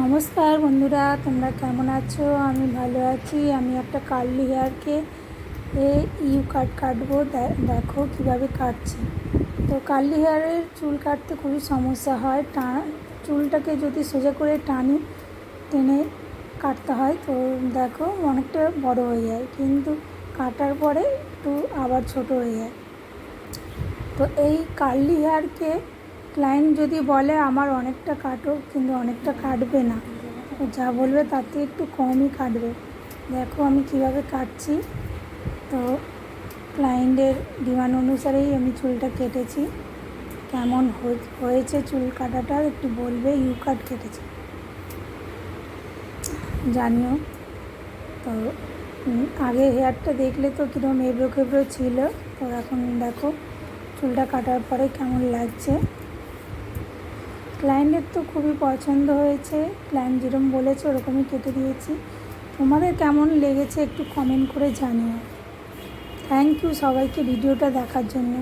নমস্কার বন্ধুরা, তোমরা কেমন আছো? আমি ভালো আছি। আমি একটা কার্লি হেয়ারকে ইউ কাট কাটবো। দেখো কিভাবে কাটছি। তো কার্লি হেয়ারের চুল কাটতে খুবই সমস্যা হয়। চুলটাকে যদি সোজা করে টেনে কাটতে হয় তো দেখো অনেকটা বড় হয়ে যায়, কিন্তু কাটার পরে একটু আবার ছোট হয়ে যায়। তো এই কার্লি হেয়ারকে ক্লায়েন্ট যদি বলে আমার অনেকটা কাটো, কিন্তু অনেকটা কাটবে না, যা বলবে তার থেকে একটু কমই কাটবে। দেখো আমি কিভাবে কাটছি। তো ক্লায়েন্টের ডিমান্ড অনুসারেই আমি চুলটা কেটেছি। কেমন হয়েছে চুল কাটাটা একটু বলবে। ইউ কাট কেটেছি, জানিও। তো আগে হেয়ারটা দেখলে তো কীরকম এবড়ো খেবড়ো ছিল, তো এখন দেখো চুলটা কাটার পরে কেমন লাগছে। ক্লায়েন্টের তো খুবই পছন্দ হয়েছে। ক্লায়েন্ট যেরকম বলেছে ওরকমই কেটে দিয়েছি। তোমাদের কেমন লেগেছে একটু কমেন্ট করে জানিও। থ্যাংক ইউ সবাইকে ভিডিওটা দেখার জন্য।